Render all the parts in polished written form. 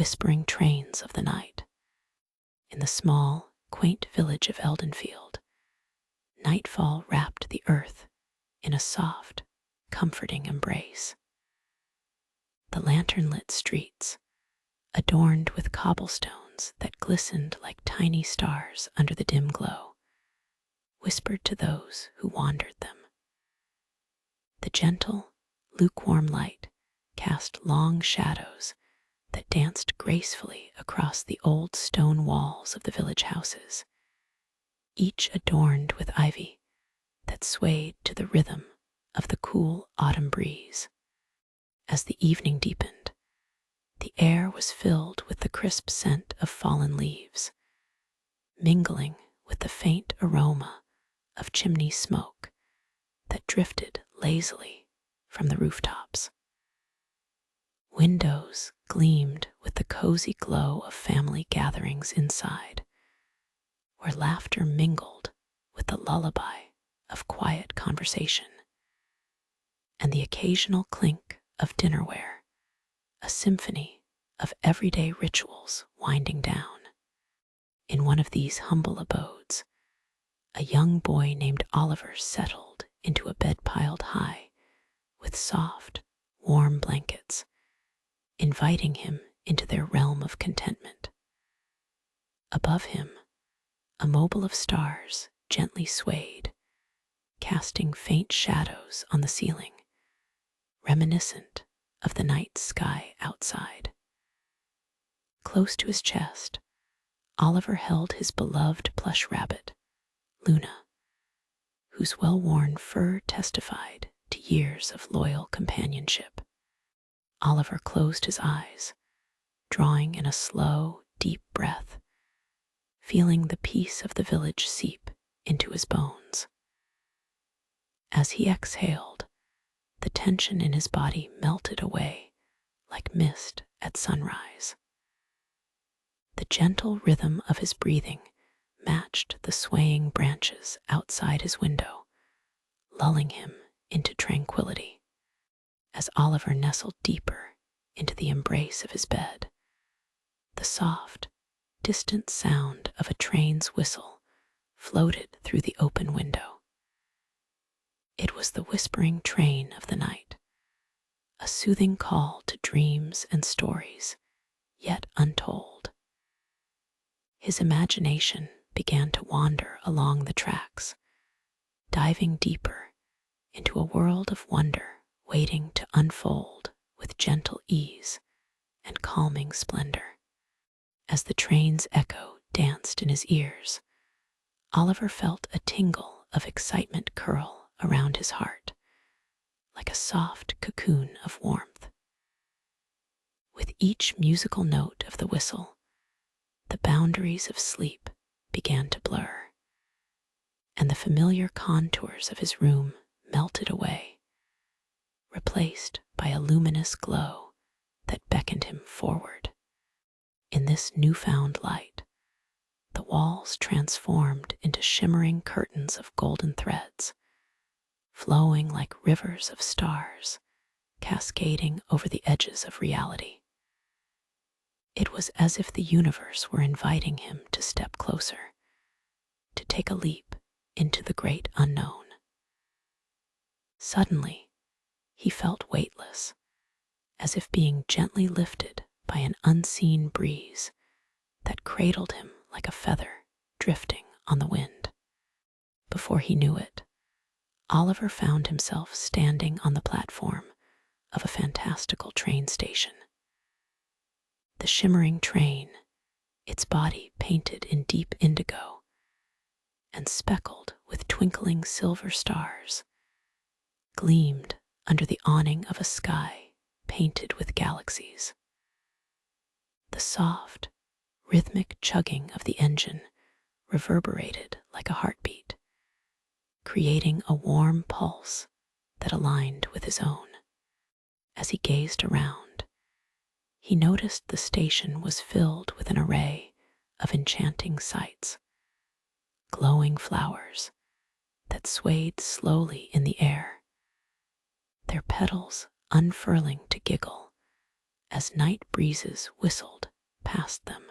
whispering trains of the night. In the small, quaint village of Eldenfield, nightfall wrapped the earth in a soft, comforting embrace. The lantern-lit streets, adorned with cobblestones that glistened like tiny stars under the dim glow, whispered to those who wandered them. The gentle, lukewarm light cast long shadows that danced gracefully across the old stone walls of the village houses, each adorned with ivy that swayed to the rhythm of the cool autumn breeze. As the evening deepened, the air was filled with the crisp scent of fallen leaves, mingling with the faint aroma of chimney smoke that drifted lazily from the rooftops. Windows gleamed with the cozy glow of family gatherings inside, where laughter mingled with the lullaby of quiet conversation, and the occasional clink of dinnerware, a symphony of everyday rituals winding down. In one of these humble abodes, a young boy named Oliver settled into a bed piled high with soft, warm blankets, inviting him into their realm of contentment. Above him, a mobile of stars gently swayed, casting faint shadows on the ceiling, reminiscent of the night sky outside. Close to his chest, Oliver held his beloved plush rabbit, Luna, whose well-worn fur testified to years of loyal companionship. Oliver closed his eyes, drawing in a slow, deep breath, feeling the peace of the village seep into his bones. As he exhaled, the tension in his body melted away like mist at sunrise. The gentle rhythm of his breathing matched the swaying branches outside his window, lulling him into tranquility. As Oliver nestled deeper into the embrace of his bed, the soft, distant sound of a train's whistle floated through the open window. It was the whispering train of the night, a soothing call to dreams and stories yet untold. His imagination began to wander along the tracks, diving deeper into a world of wonder waiting to unfold with gentle ease and calming splendor. As the train's echo danced in his ears, Oliver felt a tingle of excitement curl around his heart, like a soft cocoon of warmth. With each musical note of the whistle, the boundaries of sleep began to blur, and the familiar contours of his room melted away, replaced by a luminous glow that beckoned him forward. In this newfound light, the walls transformed into shimmering curtains of golden threads, flowing like rivers of stars, cascading over the edges of reality. It was as if the universe were inviting him to step closer, to take a leap into the great unknown. Suddenly, he felt weightless, as if being gently lifted by an unseen breeze that cradled him like a feather drifting on the wind. Before he knew it, Oliver found himself standing on the platform of a fantastical train station. The shimmering train, its body painted in deep indigo and speckled with twinkling silver stars, gleamed under the awning of a sky painted with galaxies. The soft, rhythmic chugging of the engine reverberated like a heartbeat, creating a warm pulse that aligned with his own. As he gazed around, he noticed the station was filled with an array of enchanting sights, glowing flowers that swayed slowly in the air, their petals unfurling to giggle as night breezes whistled past them.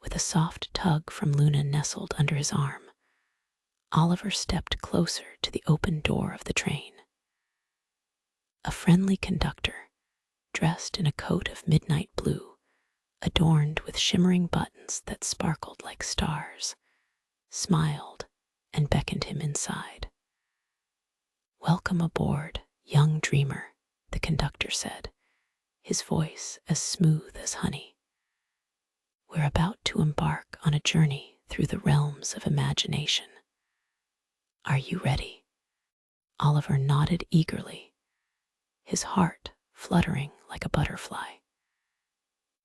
With a soft tug from Luna nestled under his arm, Oliver stepped closer to the open door of the train. A friendly conductor, dressed in a coat of midnight blue, adorned with shimmering buttons that sparkled like stars, smiled and beckoned him inside. "Welcome aboard, young dreamer," the conductor said, his voice as smooth as honey. "We're about to embark on a journey through the realms of imagination. Are you ready?" Oliver nodded eagerly, his heart fluttering like a butterfly.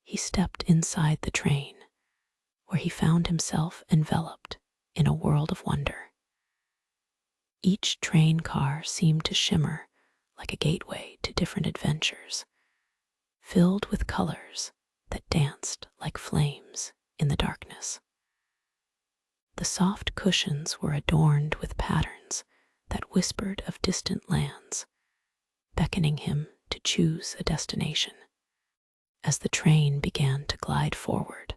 He stepped inside the train, where he found himself enveloped in a world of wonder. Each train car seemed to shimmer like a gateway to different adventures, filled with colors that danced like flames in the darkness. The soft cushions were adorned with patterns that whispered of distant lands, beckoning him to choose a destination. As the train began to glide forward,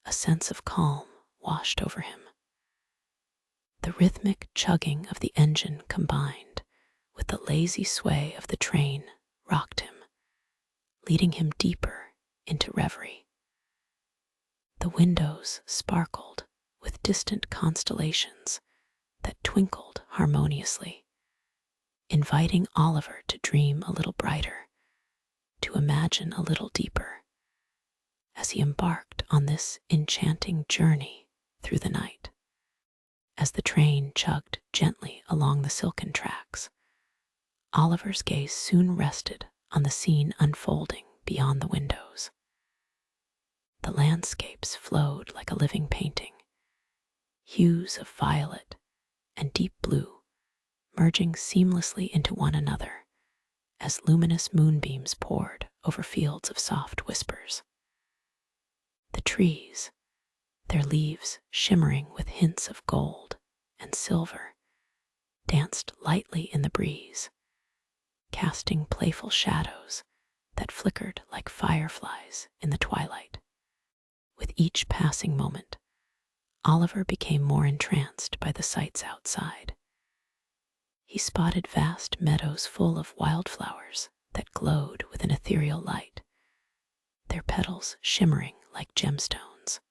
a sense of calm washed over him. The rhythmic chugging of the engine combined with the lazy sway of the train rocked him, leading him deeper into reverie. The windows sparkled with distant constellations that twinkled harmoniously, inviting Oliver to dream a little brighter, to imagine a little deeper, as he embarked on this enchanting journey through the night. As the train chugged gently along the silken tracks, Oliver's gaze soon rested on the scene unfolding beyond the windows. The landscapes flowed like a living painting, hues of violet and deep blue merging seamlessly into one another as luminous moonbeams poured over fields of soft whispers. The trees, their leaves shimmering with hints of gold and silver, danced lightly in the breeze, casting playful shadows that flickered like fireflies in the twilight. With each passing moment, Oliver became more entranced by the sights outside. He spotted vast meadows full of wildflowers that glowed with an ethereal light, their petals shimmering like gemstones.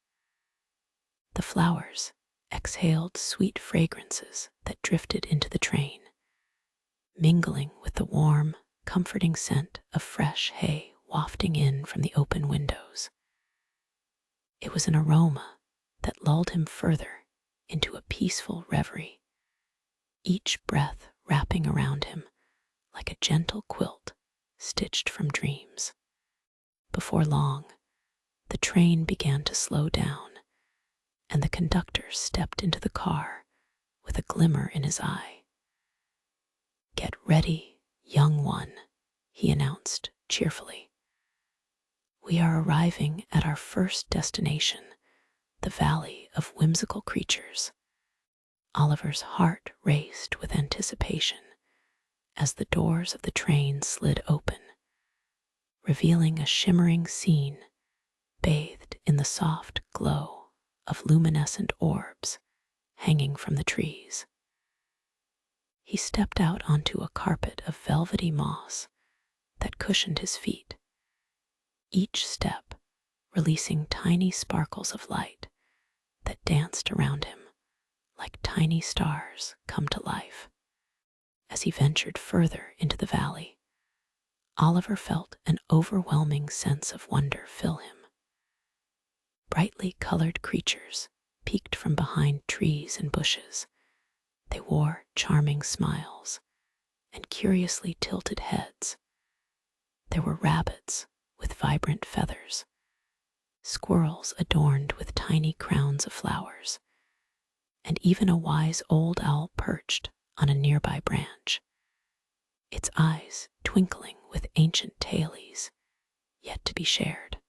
The flowers exhaled sweet fragrances that drifted into the train, mingling with the warm, comforting scent of fresh hay wafting in from the open windows. It was an aroma that lulled him further into a peaceful reverie, each breath wrapping around him like a gentle quilt stitched from dreams. Before long, the train began to slow down, and the conductor stepped into the car with a glimmer in his eye. "Get ready, young one," he announced cheerfully. "We are arriving at our first destination, the Valley of Whimsical Creatures." Oliver's heart raced with anticipation as the doors of the train slid open, revealing a shimmering scene bathed in the soft glow of luminescent orbs hanging from the trees. He stepped out onto a carpet of velvety moss that cushioned his feet, each step releasing tiny sparkles of light that danced around him like tiny stars come to life. As he ventured further into the valley, Oliver felt an overwhelming sense of wonder fill him. Brightly colored creatures peeked from behind trees and bushes. They wore charming smiles and curiously tilted heads. There were rabbits with vibrant feathers, squirrels adorned with tiny crowns of flowers, and even a wise old owl perched on a nearby branch, its eyes twinkling with ancient tales yet to be shared.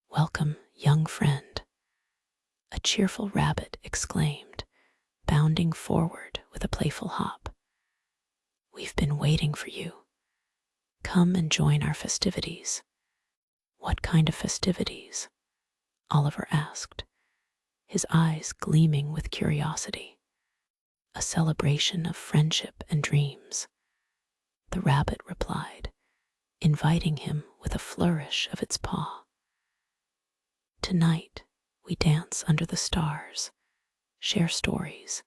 "Welcome, young friend," a cheerful rabbit exclaimed, bounding forward with a playful hop. "We've been waiting for you. Come and join our festivities." "What kind of festivities?" Oliver asked, his eyes gleaming with curiosity. "A celebration of friendship and dreams," the rabbit replied, inviting him with a flourish of its paw. "Tonight we dance under the stars, share stories,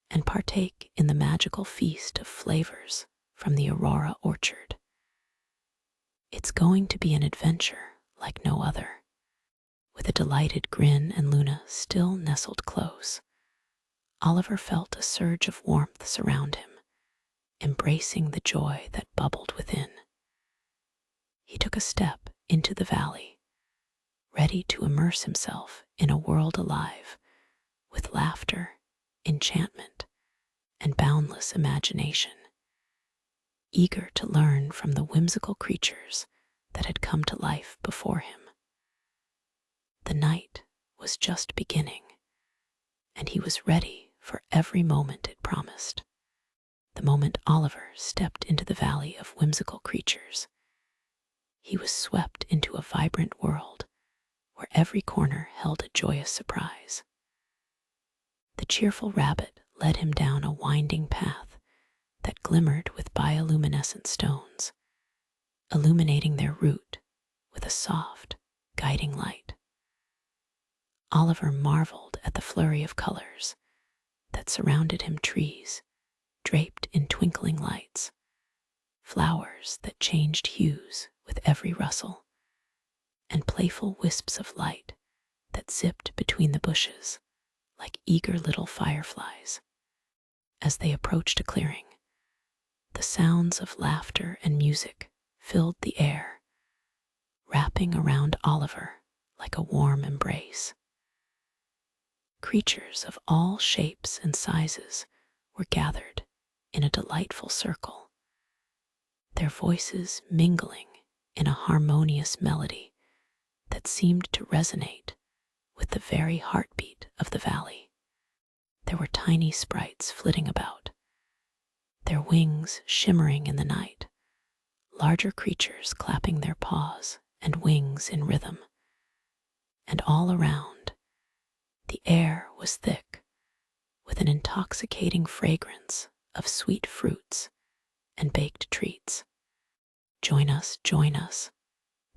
and partake in the magical feast of flavors from the Aurora orchard. It's going to be an adventure like no other." With a delighted grin and Luna still nestled close, Oliver felt a surge of warmth surround him, embracing the joy that bubbled within. He took a step into the valley, ready to immerse himself in a world alive with laughter, enchantment, and boundless imagination, eager to learn from the whimsical creatures that had come to life before him. The night was just beginning, and he was ready for every moment it promised. The moment Oliver stepped into the valley of whimsical creatures, he was swept into a vibrant world where every corner held a joyous surprise. The cheerful rabbit led him down a winding path that glimmered with bioluminescent stones, illuminating their route with a soft, guiding light. Oliver marveled at the flurry of colors that surrounded him: trees draped in twinkling lights, flowers that changed hues with every rustle, and playful wisps of light that zipped between the bushes like eager little fireflies. As they approached a clearing, the sounds of laughter and music filled the air, wrapping around Oliver like a warm embrace. Creatures of all shapes and sizes were gathered in a delightful circle, their voices mingling in a harmonious melody that seemed to resonate with the very heartbeat of the valley. There were tiny sprites flitting about, their wings shimmering in the night, larger creatures clapping their paws and wings in rhythm, and all around, the air was thick with an intoxicating fragrance of sweet fruits and baked treats. join us,"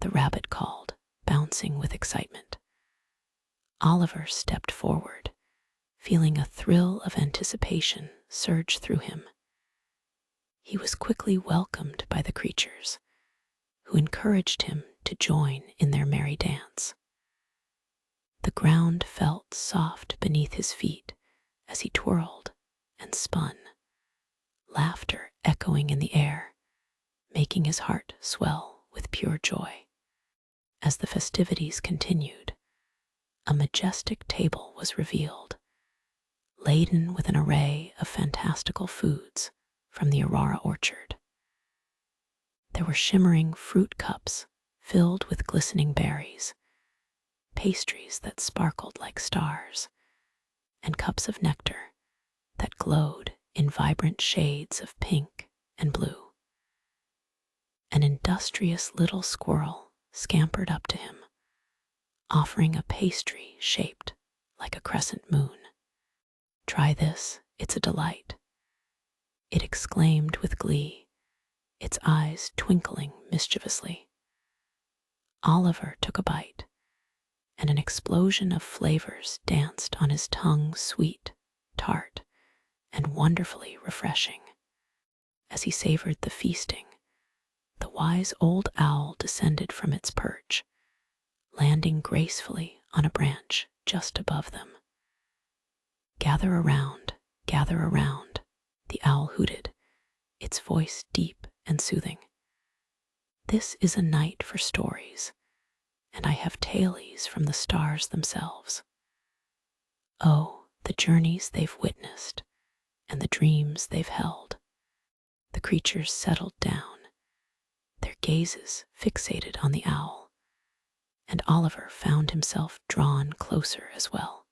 the rabbit called, bouncing with excitement. Oliver stepped forward, feeling a thrill of anticipation surge through him. He was quickly welcomed by the creatures, who encouraged him to join in their merry dance. The ground felt soft beneath his feet as he twirled and spun, laughter echoing in the air, making his heart swell with pure joy. As the festivities continued, a majestic table was revealed, laden with an array of fantastical foods from the Aurora orchard. There were shimmering fruit cups filled with glistening berries, pastries that sparkled like stars, and cups of nectar that glowed in vibrant shades of pink and blue. An industrious little squirrel scampered up to him, offering a pastry shaped like a crescent moon. "Try this, it's a delight," it exclaimed with glee, its eyes twinkling mischievously. Oliver took a bite, and an explosion of flavors danced on his tongue, sweet, tart, and wonderfully refreshing. As he savored the feasting, the wise old owl descended from its perch, landing gracefully on a branch just above them. Gather around," the owl hooted, its voice deep and soothing. "This is a night for stories, and I have tales from the stars themselves. Oh, the journeys they've witnessed and the dreams they've held." The creatures settled down, their gazes fixated on the owl, and Oliver found himself drawn closer as well.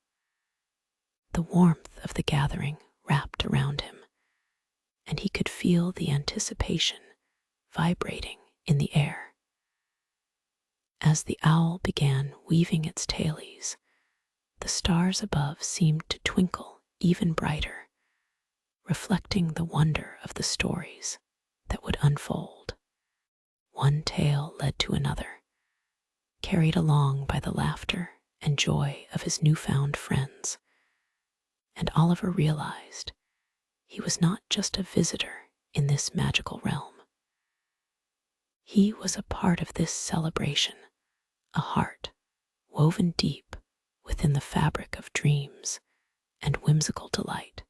The warmth of the gathering wrapped around him, and he could feel the anticipation vibrating in the air. As the owl began weaving its tailies, the stars above seemed to twinkle even brighter, reflecting the wonder of the stories that would unfold. One tale led to another, carried along by the laughter and joy of his newfound friends, and Oliver realized he was not just a visitor in this magical realm. He was a part of this celebration, a heart woven deep within the fabric of dreams and whimsical delight,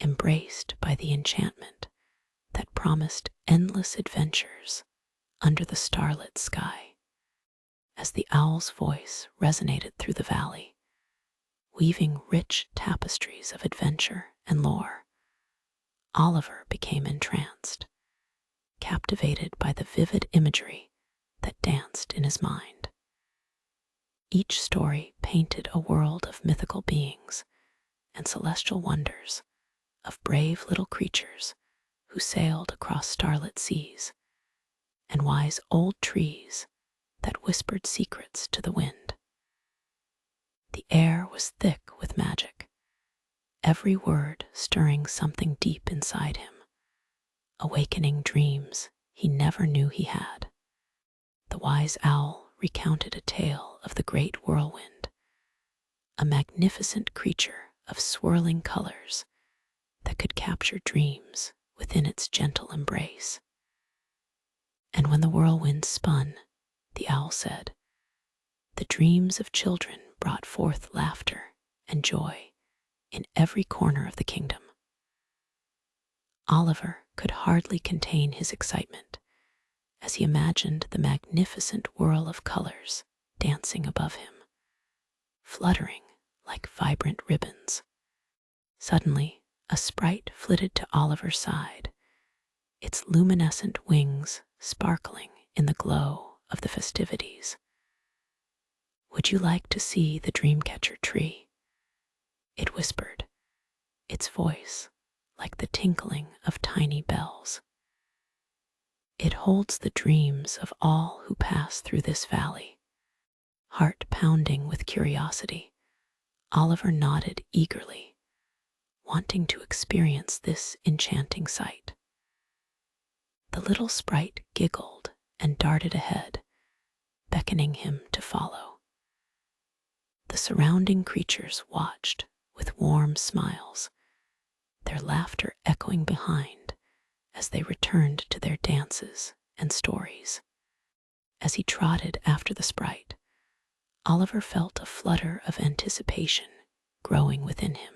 embraced by the enchantment that promised endless adventures under the starlit sky. As the owl's voice resonated through the valley, weaving rich tapestries of adventure and lore, Oliver became entranced, captivated by the vivid imagery that danced in his mind. Each story painted a world of mythical beings and celestial wonders, of brave little creatures who sailed across starlit seas, and wise old trees that whispered secrets to the wind. The air was thick with magic, every word stirring something deep inside him, awakening dreams he never knew he had. The wise owl recounted a tale of the great whirlwind, a magnificent creature of swirling colors that could capture dreams within its gentle embrace. And when the whirlwind spun, the owl said, the dreams of children brought forth laughter and joy in every corner of the kingdom. Oliver could hardly contain his excitement as he imagined the magnificent whirl of colors dancing above him, fluttering like vibrant ribbons. Suddenly, a sprite flitted to Oliver's side, its luminescent wings sparkling in the glow of the festivities. Would you like to see the dreamcatcher tree? It whispered, its voice like the tinkling of tiny bells. It holds the dreams of all who pass through this valley. Heart pounding with curiosity, Oliver nodded eagerly, wanting to experience this enchanting sight. The little sprite giggled and darted ahead, beckoning him to follow. The surrounding creatures watched with warm smiles, their laughter echoing behind as they returned to their dances and stories. As he trotted after the sprite, Oliver felt a flutter of anticipation growing within him.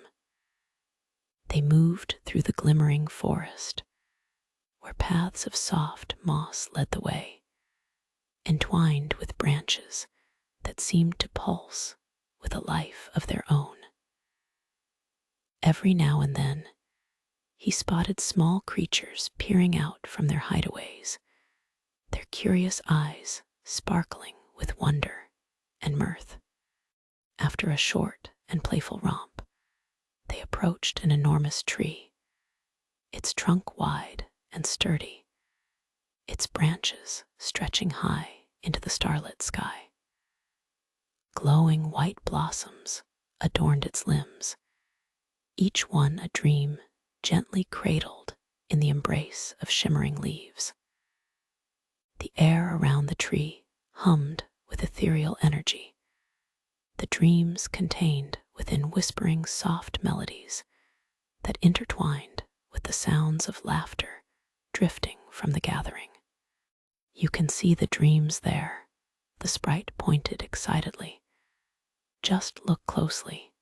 They moved through the glimmering forest, where paths of soft moss led the way, entwined with branches that seemed to pulse with a life of their own. Every now and then, he spotted small creatures peering out from their hideaways, their curious eyes sparkling with wonder and mirth. After a short and playful romp, they approached an enormous tree, its trunk wide and sturdy, its branches stretching high into the starlit sky. Glowing white blossoms adorned its limbs, each one a dream gently cradled in the embrace of shimmering leaves. The air around the tree hummed with ethereal energy, the dreams contained within whispering soft melodies that intertwined with the sounds of laughter drifting from the gathering. You can see the dreams there, the sprite pointed excitedly. Just look closely.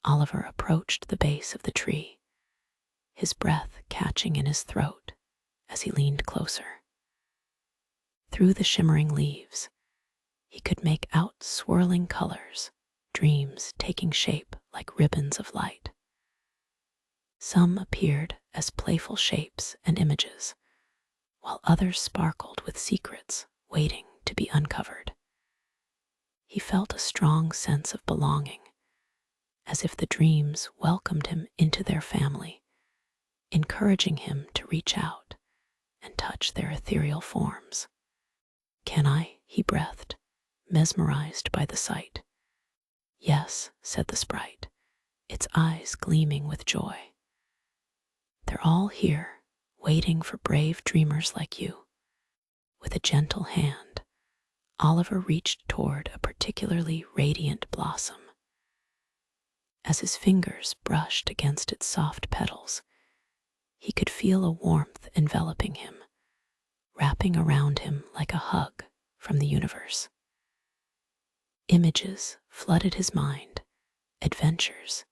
Oliver approached the base of the tree, his breath catching in his throat as he leaned closer. Through the shimmering leaves, he could make out swirling colors, dreams taking shape like ribbons of light. Some appeared as playful shapes and images, while others sparkled with secrets waiting to be uncovered. He felt a strong sense of belonging, as if the dreams welcomed him into their family, encouraging him to reach out and touch their ethereal forms. Can I he breathed, mesmerized by the sight. Yes, said the sprite, its eyes gleaming with joy. They're all here, waiting for brave dreamers like you. With a gentle hand, Oliver reached toward a particularly radiant blossom. As his fingers brushed against its soft petals, he could feel a warmth enveloping him, wrapping around him like a hug from the universe. Images flooded his mind, adventures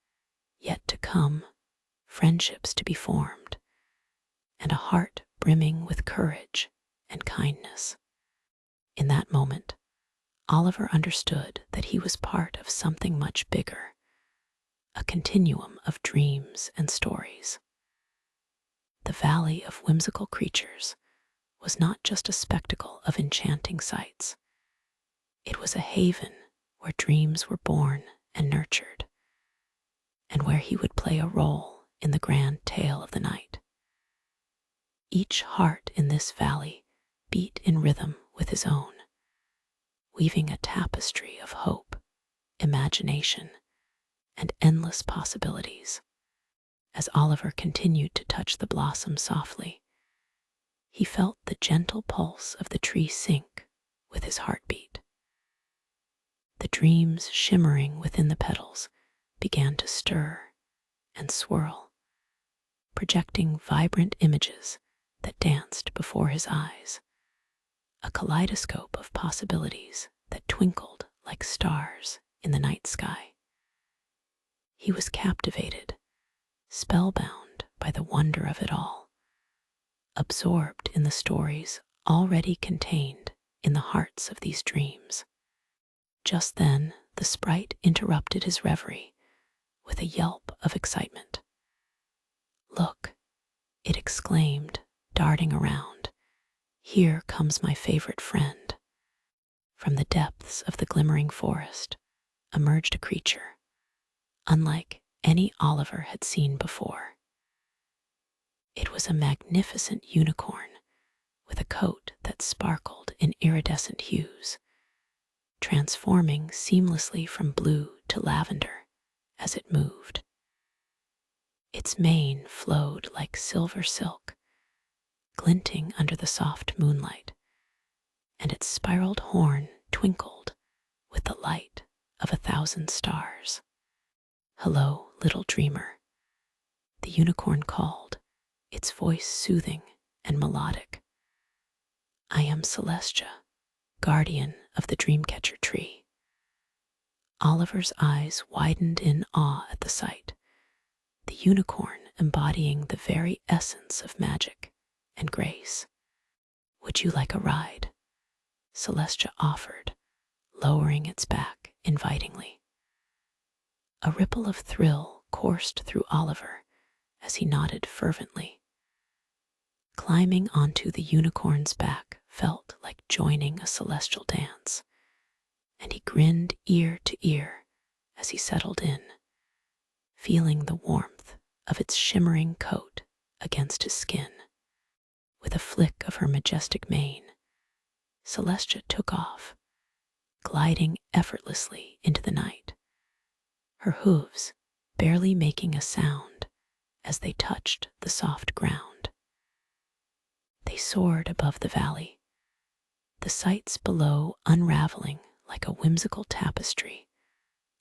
yet to come, friendships to be formed, and a heart brimming with courage and kindness. In that moment, Oliver understood that he was part of something much bigger, a continuum of dreams and stories. The Valley of Whimsical Creatures was not just a spectacle of enchanting sights. It was a haven where dreams were born and nurtured, and where he would play a role in the grand tale of the night. Each heart in this valley beat in rhythm with his own, weaving a tapestry of hope, imagination, and endless possibilities. As Oliver continued to touch the blossom softly, he felt the gentle pulse of the tree sync with his heartbeat. The dreams shimmering within the petals began to stir and swirl, projecting vibrant images that danced before his eyes, a kaleidoscope of possibilities that twinkled like stars in the night sky. He was captivated, spellbound by the wonder of it all, absorbed in the stories already contained in the hearts of these dreams. Just then, the sprite interrupted his reverie with a yelp of excitement. Look, it exclaimed, darting around. Here comes my favorite friend. From the depths of the glimmering forest emerged a creature, unlike any Oliver had seen before. It was a magnificent unicorn with a coat that sparkled in iridescent hues, transforming seamlessly from blue to lavender as it moved. Its mane flowed like silver silk, glinting under the soft moonlight, and its spiraled horn twinkled with the light of 1,000 stars. Hello, little dreamer, the unicorn called, its voice soothing and melodic. I am Celestia, guardian of the dreamcatcher tree. Oliver's eyes widened in awe at the sight, the unicorn embodying the very essence of magic and grace. Would you like a ride? Celestia offered, lowering its back invitingly. A ripple of thrill coursed through Oliver as he nodded fervently. Climbing onto the unicorn's back felt like joining a celestial dance, and he grinned ear to ear as he settled in, feeling the warmth of its shimmering coat against his skin. With a flick of her majestic mane, Celestia took off, gliding effortlessly into the night, her hooves barely making a sound as they touched the soft ground. They soared above the valley, the sights below unraveling like a whimsical tapestry,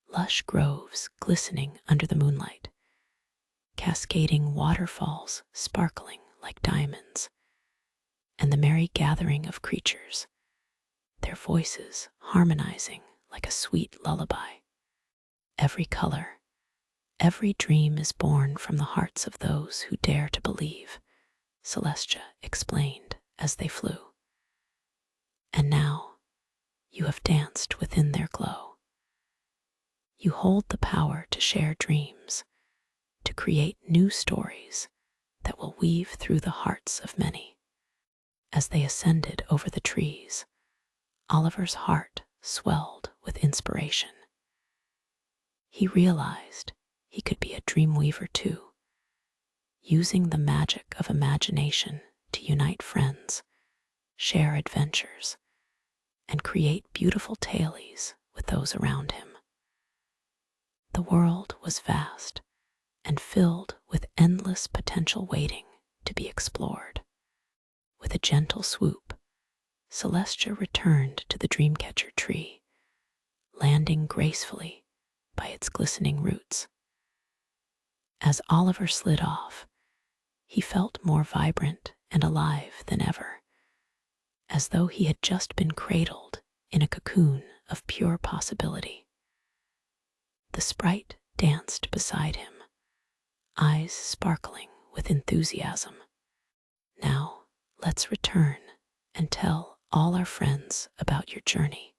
lush groves glistening under the moonlight, cascading waterfalls sparkling like diamonds, and the merry gathering of creatures, their voices harmonizing like a sweet lullaby. Every color, every dream is born from the hearts of those who dare to believe, Celestia explained as they flew. And now, you have danced within their glow. You hold the power to share dreams, to create new stories that will weave through the hearts of many. As they ascended over the trees, Oliver's heart swelled with inspiration. He realized he could be a dream weaver too, using the magic of imagination to unite friends, share adventures, and create beautiful tailies with those around him. The world was vast and filled with endless potential waiting to be explored. With a gentle swoop, Celestia returned to the dreamcatcher tree, landing gracefully by its glistening roots. As Oliver slid off, he felt more vibrant and alive than ever, as though he had just been cradled in a cocoon of pure possibility. The sprite danced beside him, eyes sparkling with enthusiasm. Now, let's return and tell all our friends about your journey.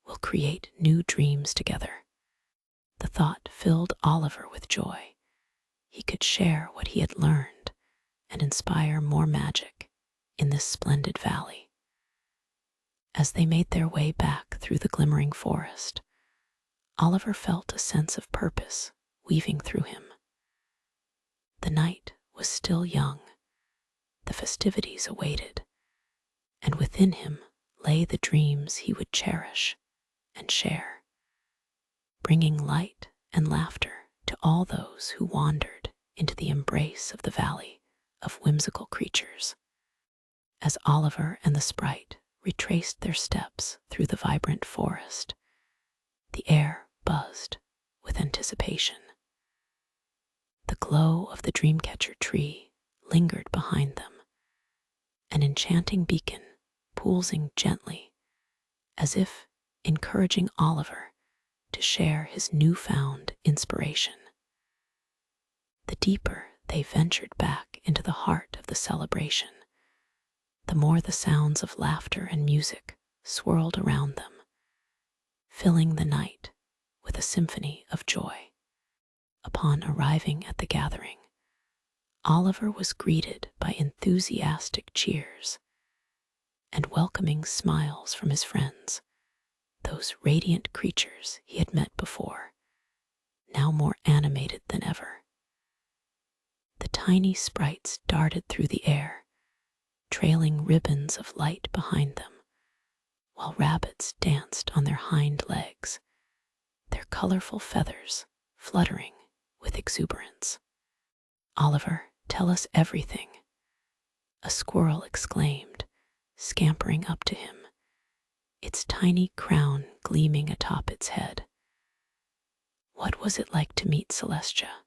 We'll create new dreams together. The thought filled Oliver with joy. He could share what he had learned and inspire more magic in this splendid valley. As they made their way back through the glimmering forest, Oliver felt a sense of purpose weaving through him. The night was still young, the festivities awaited, and within him lay the dreams he would cherish and share, bringing light and laughter to all those who wandered into the embrace of the valley of whimsical creatures. As Oliver and the sprite retraced their steps through the vibrant forest, the air buzzed with anticipation. The glow of the dreamcatcher tree lingered behind them, an enchanting beacon pulsing gently, as if encouraging Oliver to share his newfound inspiration. The deeper they ventured back into the heart of the celebration, the more the sounds of laughter and music swirled around them, filling the night with a symphony of joy. Upon arriving at the gathering, Oliver was greeted by enthusiastic cheers and welcoming smiles from his friends, those radiant creatures he had met before, now more animated than ever. The tiny sprites darted through the air, trailing ribbons of light behind them, while rabbits danced on their hind legs, their colorful feathers fluttering with exuberance. "Oliver, tell us everything," a squirrel exclaimed, scampering up to him, its tiny crown gleaming atop its head. What was it like to meet Celestia?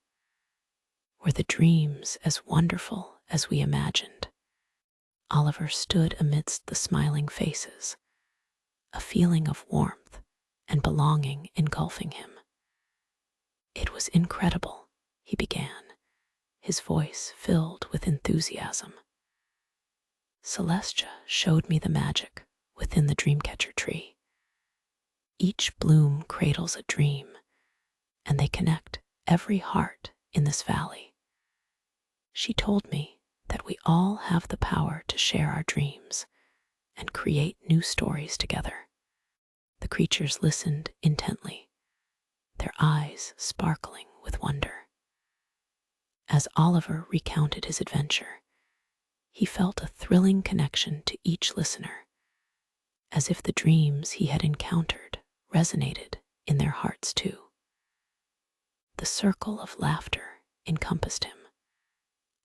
Were the dreams as wonderful as we imagined? Oliver stood amidst the smiling faces, a feeling of warmth and belonging engulfing him. "It was incredible," he began, his voice filled with enthusiasm. "Celestia showed me the magic within the dreamcatcher tree. Each bloom cradles a dream, and they connect every heart in this valley. She told me that we all have the power to share our dreams and create new stories together." The creatures listened intently, their eyes sparkling with wonder. As Oliver recounted his adventure, he felt a thrilling connection to each listener, as if the dreams he had encountered resonated in their hearts too. The circle of laughter encompassed him,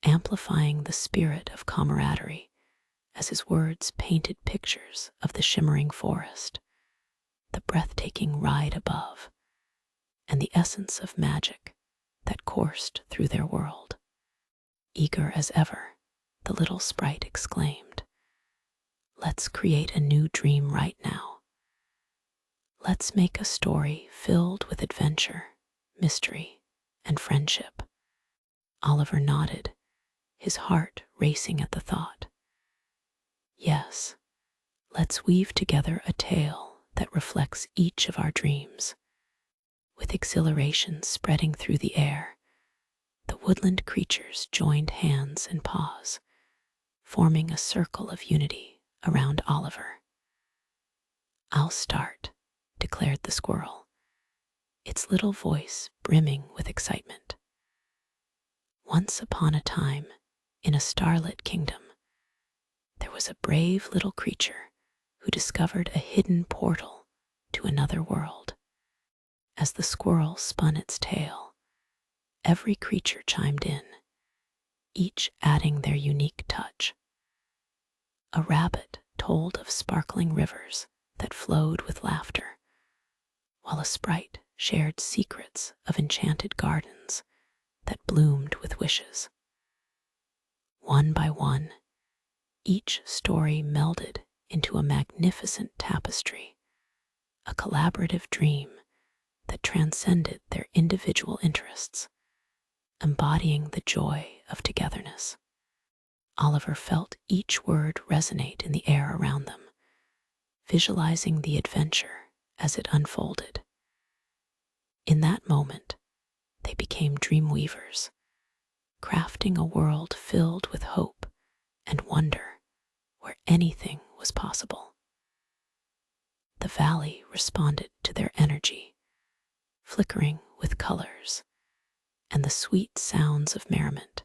amplifying the spirit of camaraderie as his words painted pictures of the shimmering forest, the breathtaking ride above, and the essence of magic that coursed through their world. Eager as ever, the little sprite exclaimed, "Let's create a new dream right now. Let's make a story filled with adventure, mystery, and friendship." Oliver nodded, his heart racing at the thought. "Yes, let's weave together a tale that reflects each of our dreams." With exhilaration spreading through the air, the woodland creatures joined hands and paws, forming a circle of unity around Oliver. "I'll start," declared the squirrel, its little voice brimming with excitement. Once upon a time, in a starlit kingdom, there was a brave little creature who discovered a hidden portal to another world. As the squirrel spun its tail, every creature chimed in, each adding their unique touch. A rabbit told of sparkling rivers that flowed with laughter, while a sprite shared secrets of enchanted gardens that bloomed with wishes. One by one, each story melded into a magnificent tapestry, a collaborative dream that transcended their individual interests, embodying the joy of togetherness. Oliver felt each word resonate in the air around them, visualizing the adventure as it unfolded. In that moment, they became dream weavers, crafting a world filled with hope and wonder where anything was possible. The valley responded to their energy, flickering with colors and the sweet sounds of merriment,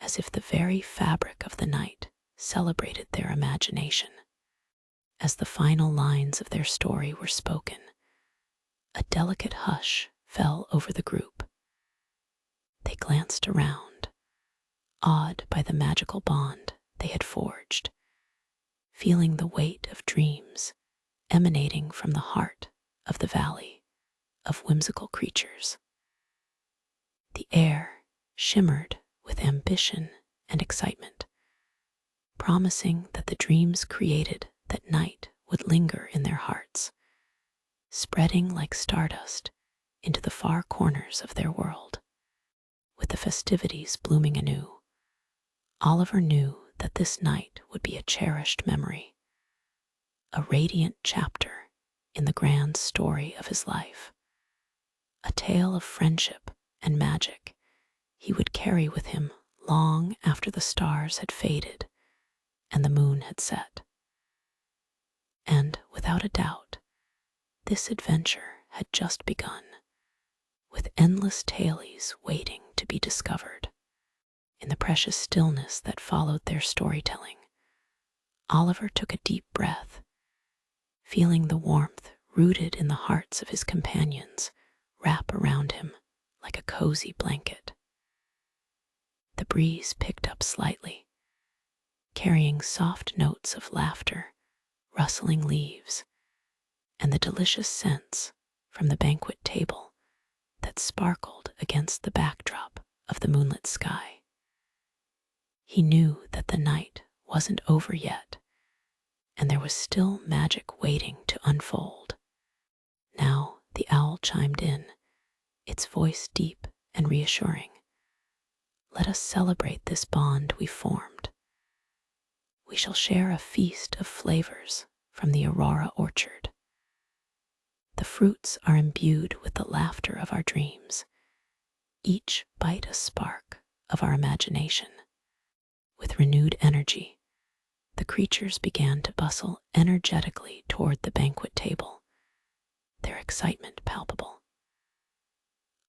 as if the very fabric of the night celebrated their imagination. As the final lines of their story were spoken, a delicate hush fell over the group. They glanced around, awed by the magical bond they had forged, feeling the weight of dreams emanating from the heart of the valley of whimsical creatures. The air shimmered with ambition and excitement, promising that the dreams created that night would linger in their hearts, spreading like stardust into the far corners of their world. With the festivities blooming anew, Oliver knew that this night would be a cherished memory, a radiant chapter in the grand story of his life, a tale of friendship and magic he would carry with him long after the stars had faded and the moon had set. And without a doubt, this adventure had just begun, with endless tales waiting to be discovered. In the precious stillness that followed their storytelling, Oliver took a deep breath, feeling the warmth rooted in the hearts of his companions wrap around him like a cozy blanket. The breeze picked up slightly, carrying soft notes of laughter, rustling leaves, and the delicious scents from the banquet table that sparkled against the backdrop of the moonlit sky. He knew that the night wasn't over yet, and there was still magic waiting to unfold. Now the owl chimed in, its voice deep and reassuring. Let us celebrate this bond we formed. We shall share a feast of flavors from the Aurora orchard. The fruits are imbued with the laughter of our dreams, each bite a spark of our imagination. With renewed energy, the creatures began to bustle energetically toward the banquet table, their excitement palpable.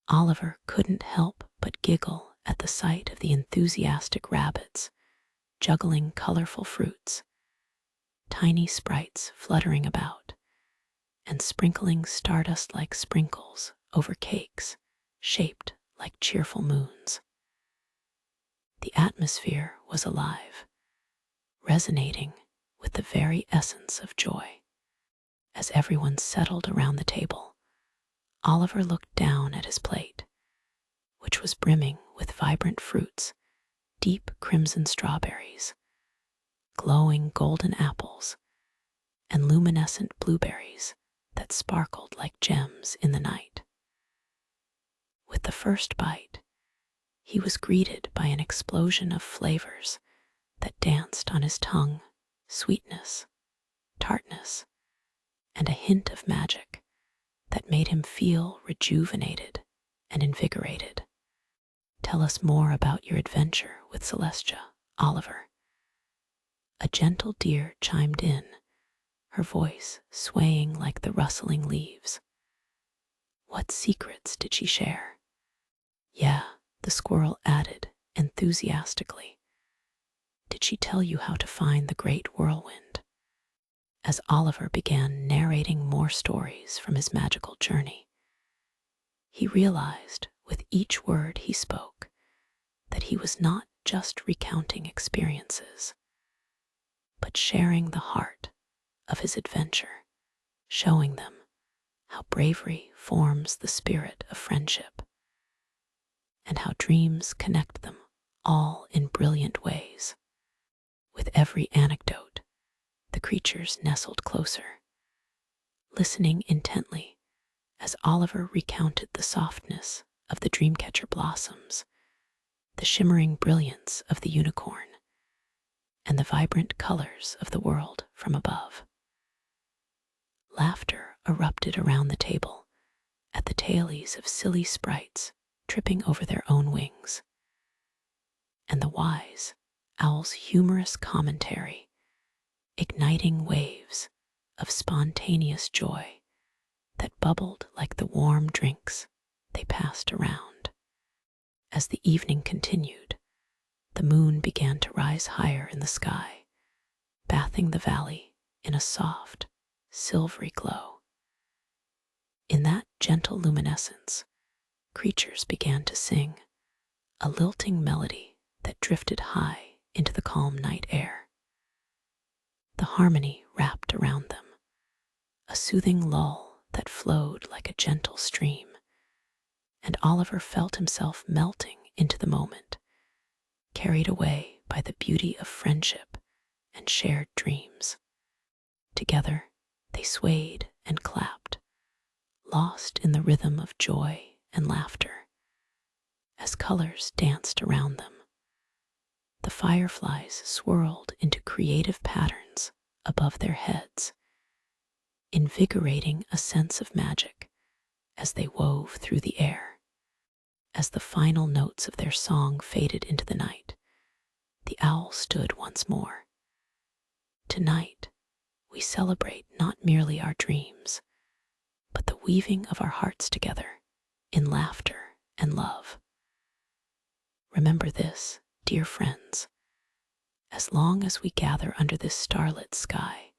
Oliver couldn't help but giggle at the sight of the enthusiastic rabbits juggling colorful fruits, tiny sprites fluttering about, and sprinkling stardust-like sprinkles over cakes shaped like cheerful moons. The atmosphere was alive, resonating with the very essence of joy. As everyone settled around the table, Oliver looked down at his plate, which was brimming with vibrant fruits, deep crimson strawberries, glowing golden apples, and luminescent blueberries that sparkled like gems in the night. With the first bite, he was greeted by an explosion of flavors that danced on his tongue: sweetness, tartness, and a hint of magic that made him feel rejuvenated and invigorated. Tell us more about your adventure with Celestia, Oliver. A gentle deer chimed in, her voice swaying like the rustling leaves. What secrets did she share? Yeah, the squirrel added enthusiastically. Did she tell you how to find the great whirlwind? as Oliver began narrating more stories from his magical journey. He realized with each word he spoke that he was not just recounting experiences, but sharing the heart of his adventure, showing them how bravery forms the spirit of friendship and how dreams connect them all in brilliant ways. With every anecdote, the creatures nestled closer, listening intently as Oliver recounted the softness of the dreamcatcher blossoms, the shimmering brilliance of the unicorn, and the vibrant colors of the world from above. Laughter erupted around the table at the tales of silly sprites tripping over their own wings, and the wise owl's humorous commentary igniting waves of spontaneous joy that bubbled like the warm drinks they passed around. As the evening continued, the moon began to rise higher in the sky, bathing the valley in a soft, silvery glow. In that gentle luminescence, creatures began to sing, a lilting melody that drifted high into the calm night air. The harmony wrapped around them, a soothing lull that flowed like a gentle stream, and Oliver felt himself melting into the moment, carried away by the beauty of friendship and shared dreams. Together, they swayed and clapped, lost in the rhythm of joy and laughter. As colors danced around them, the fireflies swirled into creative patterns above their heads, invigorating a sense of magic as they wove through the air. As the final notes of their song faded into the night, the owl stood once more. Tonight, we celebrate not merely our dreams, but the weaving of our hearts together in laughter and love. Remember this, dear friends, as long as we gather under this starlit sky,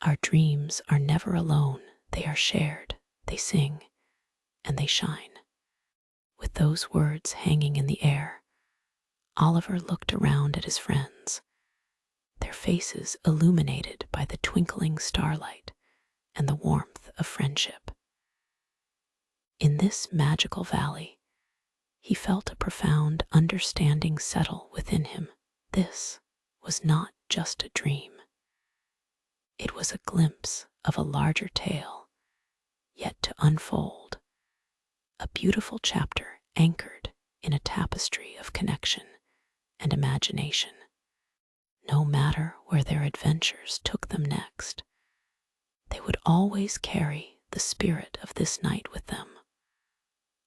our dreams are never alone. They are shared, they sing, and they shine. With those words hanging in the air, Oliver looked around at his friends, their faces illuminated by the twinkling starlight and the warmth of friendship. In this magical valley, he felt a profound understanding settle within him. This was not just a dream. It was a glimpse of a larger tale yet to unfold, a beautiful chapter anchored in a tapestry of connection and imagination. No matter where their adventures took them next, they would always carry the spirit of this night with them,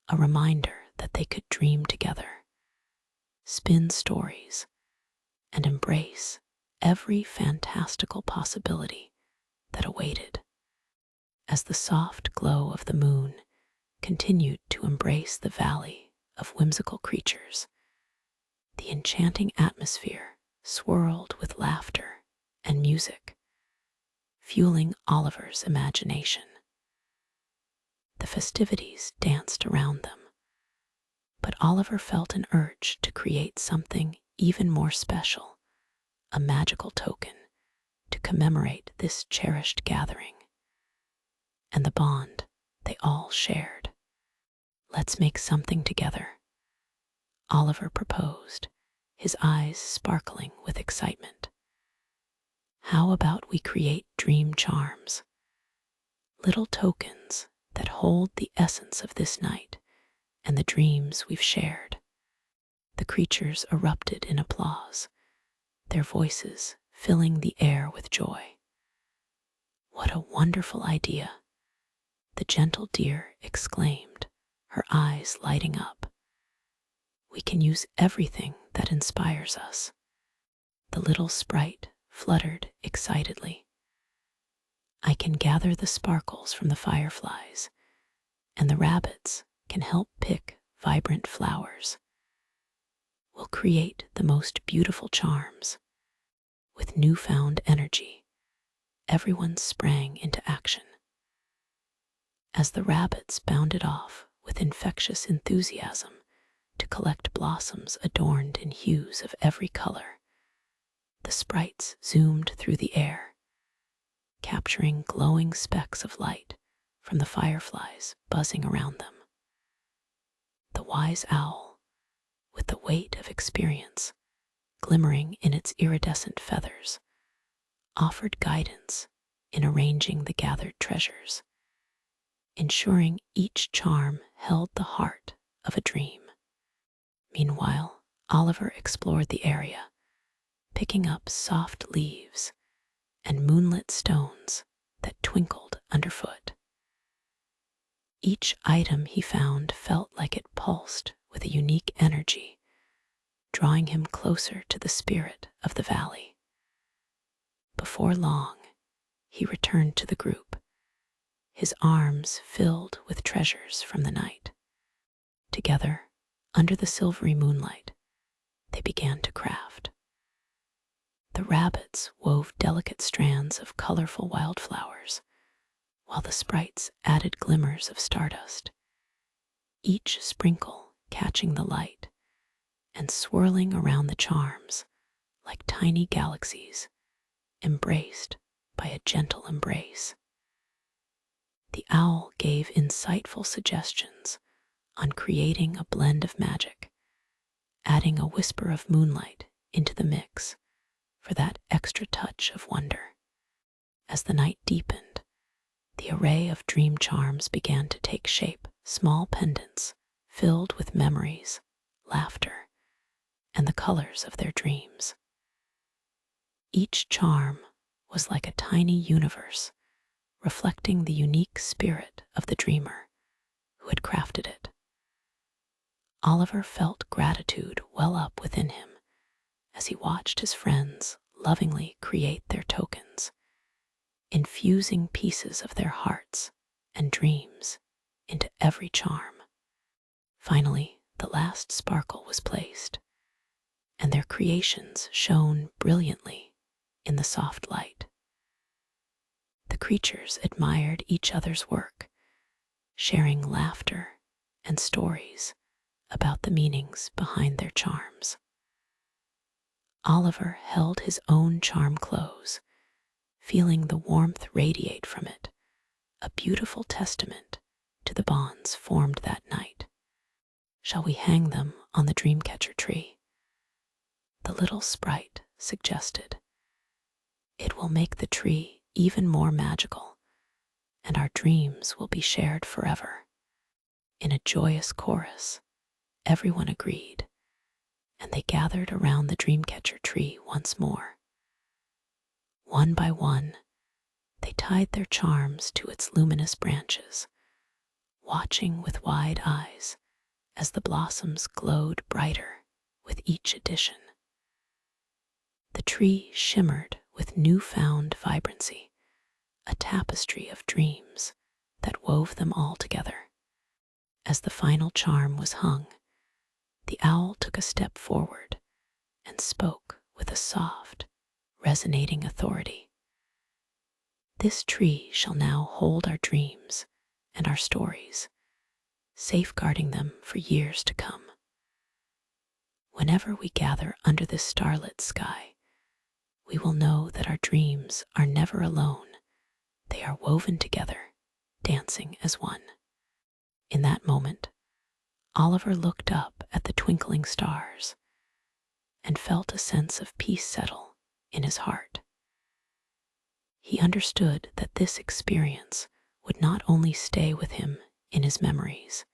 a reminder that they could dream together, spin stories, and embrace every fantastical possibility that awaited. As the soft glow of the moon continued to embrace the valley of whimsical creatures, the enchanting atmosphere swirled with laughter and music, fueling Oliver's imagination. The festivities danced around them, but Oliver felt an urge to create something even more special, a magical token to commemorate this cherished gathering and the bond they all shared. Let's make something together, Oliver proposed, his eyes sparkling with excitement. How about we create dream charms, little tokens that hold the essence of this night and the dreams we've shared? The creatures erupted in applause, their voices filling the air with joy. What a wonderful idea, the gentle deer exclaimed, her eyes lighting up. We can use everything that inspires us. The little sprite fluttered excitedly. I can gather the sparkles from the fireflies, and the rabbits can help pick vibrant flowers. We'll create the most beautiful charms. With newfound energy, everyone sprang into action. As the rabbits bounded off with infectious enthusiasm to collect blossoms adorned in hues of every color, the sprites zoomed through the air, capturing glowing specks of light from the fireflies buzzing around them. The wise owl, with the weight of experience glimmering in its iridescent feathers, offered guidance in arranging the gathered treasures, ensuring each charm held the heart of a dream. Meanwhile, Oliver explored the area, picking up soft leaves and moonlit stones that twinkled underfoot. Each item he found felt like it pulsed with a unique energy, drawing him closer to the spirit of the valley. Before long, he returned to the group, his arms filled with treasures from the night. Together, under the silvery moonlight, they began to craft. The rabbits wove delicate strands of colorful wildflowers, while the sprites added glimmers of stardust, each sprinkle catching the light and swirling around the charms like tiny galaxies embraced by a gentle embrace. The owl gave insightful suggestions on creating a blend of magic, adding a whisper of moonlight into the mix for that extra touch of wonder. As the night deepened, the array of dream charms began to take shape, small pendants filled with memories, laughter, and the colors of their dreams. Each charm was like a tiny universe, reflecting the unique spirit of the dreamer who had crafted it. Oliver felt gratitude well up within him as he watched his friends lovingly create their tokens, infusing pieces of their hearts and dreams into every charm. Finally, the last sparkle was placed, and their creations shone brilliantly in the soft light. The creatures admired each other's work, sharing laughter and stories about the meanings behind their charms. Oliver held his own charm close, feeling the warmth radiate from it, a beautiful testament to the bonds formed that night. Shall we hang them on the dreamcatcher tree? The little sprite suggested. It will make the tree even more magical, and our dreams will be shared forever. In a joyous chorus, everyone agreed, and they gathered around the dreamcatcher tree once more. One by one, they tied their charms to its luminous branches, watching with wide eyes as the blossoms glowed brighter with each addition. The tree shimmered with newfound vibrancy, a tapestry of dreams that wove them all together. As the final charm was hung, the owl took a step forward and spoke with a soft, resonating authority. This tree shall now hold our dreams and our stories, safeguarding them for years to come. Whenever we gather under this starlit sky, we will know that our dreams are never alone. They are woven together, dancing as one. In that moment, Oliver looked up at the twinkling stars and felt a sense of peace settle in his heart. He understood that this experience would not only stay with him in his memories,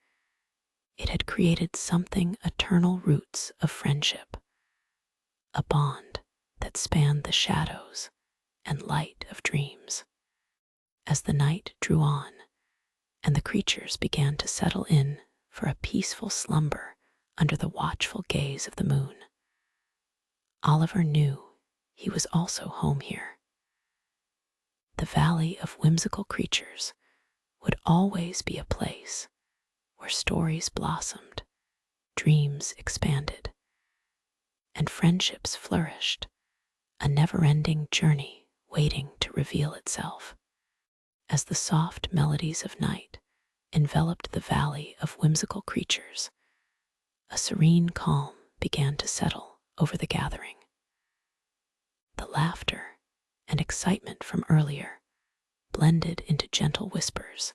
it had created something eternal roots of friendship, a bond that spanned the shadows and light of dreams. As the night drew on and the creatures began to settle in for a peaceful slumber under the watchful gaze of the moon, Oliver knew he was also home here. The valley of whimsical creatures would always be a place where stories blossomed, dreams expanded, and friendships flourished, a never-ending journey waiting to reveal itself. As the soft melodies of night enveloped the valley of whimsical creatures, a serene calm began to settle over the gathering. The laughter and excitement from earlier blended into gentle whispers,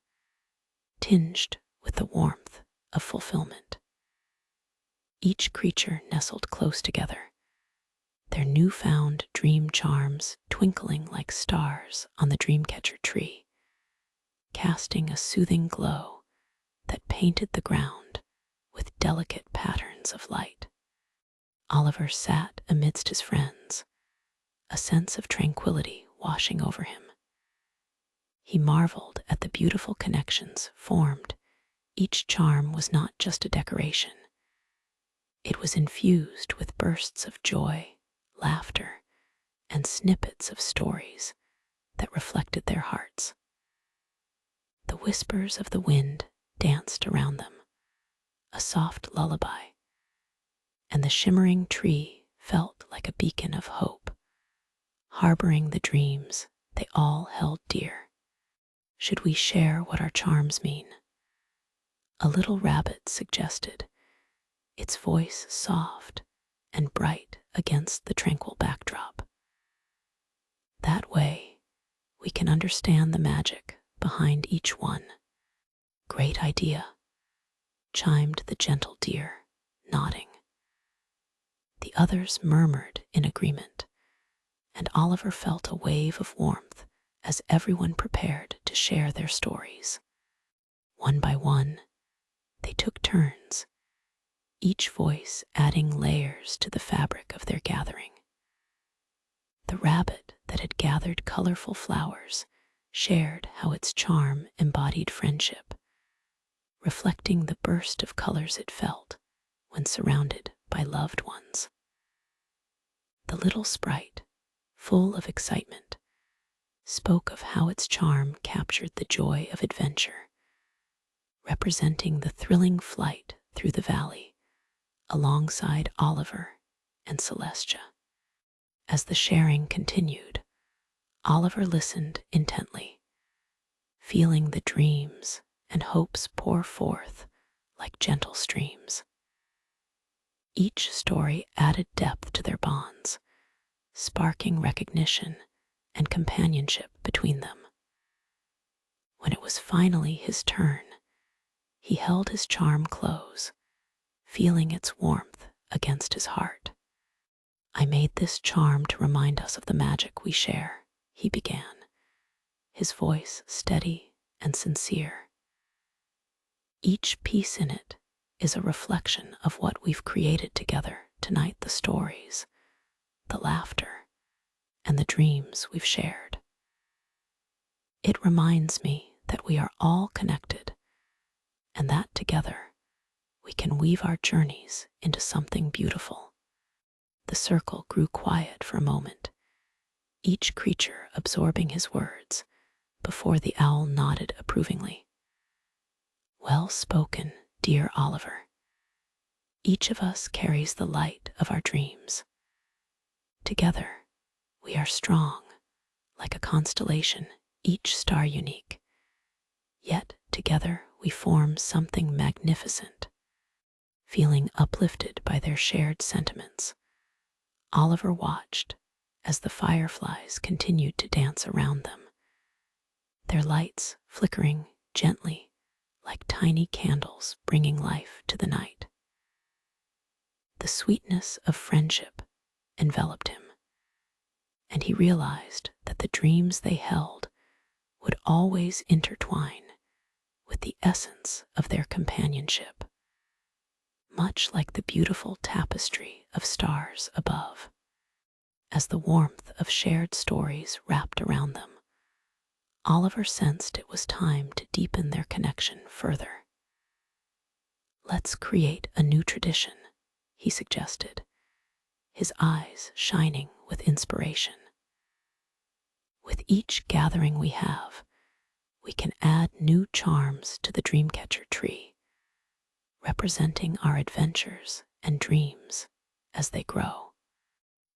tinged with the warmth of fulfillment. Each creature nestled close together, their newfound dream charms twinkling like stars on the dreamcatcher tree, casting a soothing glow that painted the ground with delicate patterns of light. Oliver sat amidst his friends, a sense of tranquility washing over him. He marveled at the beautiful connections formed. Each charm was not just a decoration. It was infused with bursts of joy, laughter, and snippets of stories that reflected their hearts. The whispers of the wind danced around them, a soft lullaby, and the shimmering tree felt like a beacon of hope, harboring the dreams they all held dear. Should we share what our charms mean? A little rabbit suggested, its voice soft and bright against the tranquil backdrop. That way, we can understand the magic behind each one. Great idea, chimed the gentle deer, nodding. The others murmured in agreement, and Oliver felt a wave of warmth as everyone prepared to share their stories. One by one, they took turns, each voice adding layers to the fabric of their gathering. The rabbit that had gathered colorful flowers shared how its charm embodied friendship, reflecting the burst of colors it felt when surrounded by loved ones. The little sprite, full of excitement, spoke of how its charm captured the joy of adventure, representing the thrilling flight through the valley alongside Oliver and Celestia. As the sharing continued, Oliver listened intently, feeling the dreams and hopes pour forth like gentle streams. Each story added depth to their bonds, sparking recognition and companionship between them. When it was finally his turn, he held his charm close, feeling its warmth against his heart. I made this charm to remind us of the magic we share, he began, his voice steady and sincere. Each piece in it is a reflection of what we've created together tonight, the stories, the laughter, and the dreams we've shared. It reminds me that we are all connected, and that together we can weave our journeys into something beautiful. The circle grew quiet for a moment, each creature absorbing his words, before the owl nodded approvingly. Well spoken, dear Oliver. Each of us carries the light of our dreams. Together, we are strong, like a constellation, each star unique. Yet together we form something magnificent. Feeling uplifted by their shared sentiments, Oliver watched as the fireflies continued to dance around them, their lights flickering gently like tiny candles bringing life to the night. The sweetness of friendship enveloped him, and he realized that the dreams they held would always intertwine with the essence of their companionship, much like the beautiful tapestry of stars above. As the warmth of shared stories wrapped around them, Oliver sensed it was time to deepen their connection further. Let's create a new tradition, he suggested, his eyes shining with inspiration. With each gathering we have, we can add new charms to the dreamcatcher tree, representing our adventures and dreams as they grow.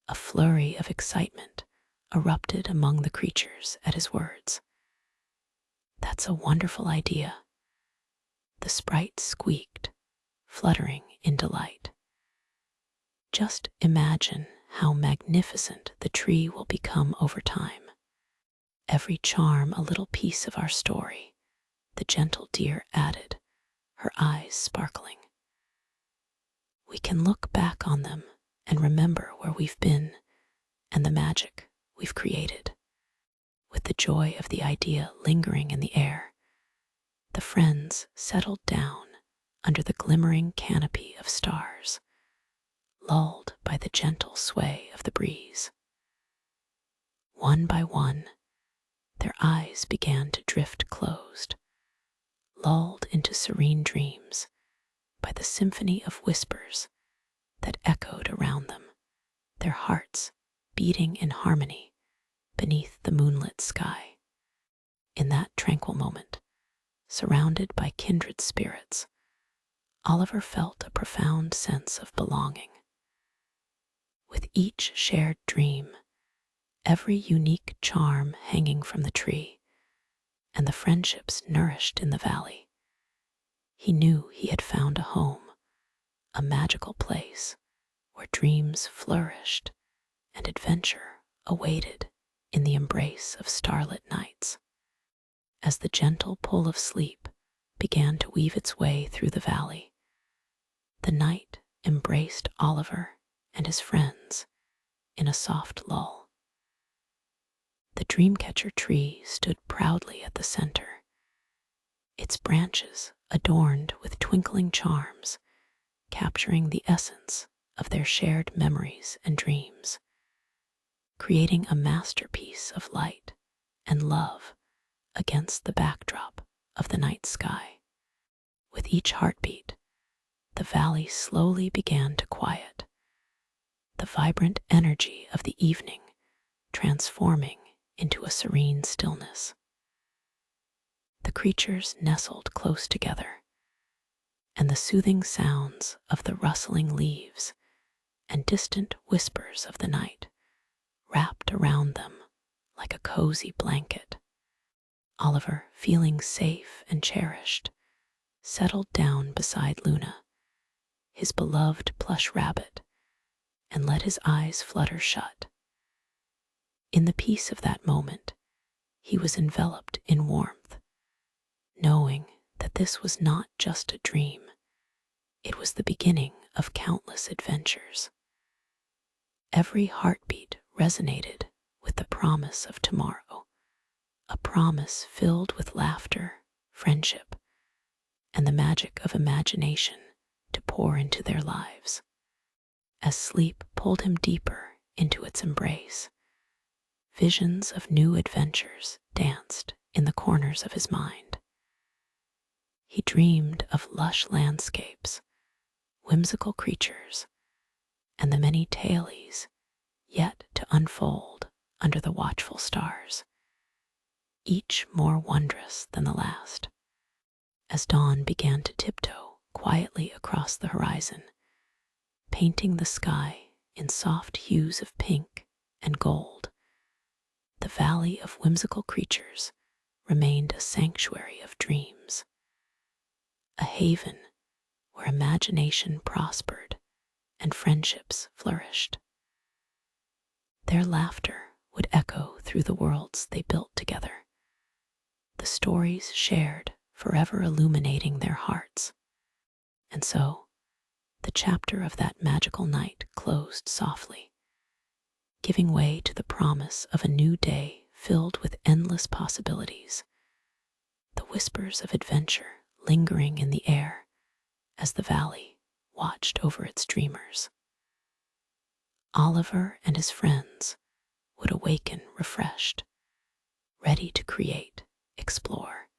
A flurry of excitement erupted among the creatures at his words. "That's a wonderful idea," the sprite squeaked, fluttering in delight. "Just imagine how magnificent the tree will become over time. Every charm a little piece of our story," the gentle deer added, her eyes sparkling. "We can look back on them and remember where we've been and the magic we've created." With the joy of the idea lingering in the air, the friends settled down under the glimmering canopy of stars, lulled by the gentle sway of the breeze. One by one, their eyes began to drift closed, lulled into serene dreams by the symphony of whispers that echoed around them, their hearts beating in harmony beneath the moonlit sky. In that tranquil moment, surrounded by kindred spirits, Oliver felt a profound sense of belonging. With each shared dream, every unique charm hanging from the tree, and the friendships nourished in the valley, he knew he had found a home, a magical place where dreams flourished and adventure awaited in the embrace of starlit nights. As the gentle pull of sleep began to weave its way through the valley, the night embraced Oliver and his friends in a soft lull. The dreamcatcher tree stood proudly at the center, its branches adorned with twinkling charms, capturing the essence of their shared memories and dreams, creating a masterpiece of light and love against the backdrop of the night sky. With each heartbeat, the valley slowly began to quiet, the vibrant energy of the evening transforming into a serene stillness. The creatures nestled close together, and the soothing sounds of the rustling leaves and distant whispers of the night wrapped around them like a cozy blanket. Oliver, feeling safe and cherished, settled down beside Luna, his beloved plush rabbit, and let his eyes flutter shut. In the peace of that moment, he was enveloped in warmth, knowing that this was not just a dream, it was the beginning of countless adventures. Every heartbeat resonated with the promise of tomorrow, a promise filled with laughter, friendship, and the magic of imagination to pour into their lives. As sleep pulled him deeper into its embrace, visions of new adventures danced in the corners of his mind. He dreamed of lush landscapes, whimsical creatures, and the many tales yet to unfold under the watchful stars, each more wondrous than the last. As dawn began to tiptoe quietly across the horizon, painting the sky in soft hues of pink and gold, the valley of whimsical creatures remained a sanctuary of dreams, a haven where imagination prospered and friendships flourished. Their laughter would echo through the worlds they built together, the stories shared forever illuminating their hearts. And so, the chapter of that magical night closed softly, giving way to the promise of a new day filled with endless possibilities, the whispers of adventure lingering in the air as the valley watched over its dreamers. Oliver and his friends would awaken refreshed, ready to create, explore,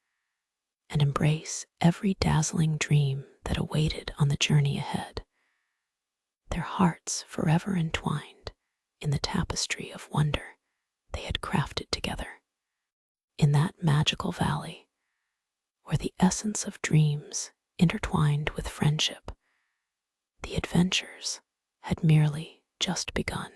and embrace every dazzling dream that awaited on the journey ahead, their hearts forever entwined in the tapestry of wonder they had crafted together. In that magical valley, where the essence of dreams intertwined with friendship, the adventures had merely just begun.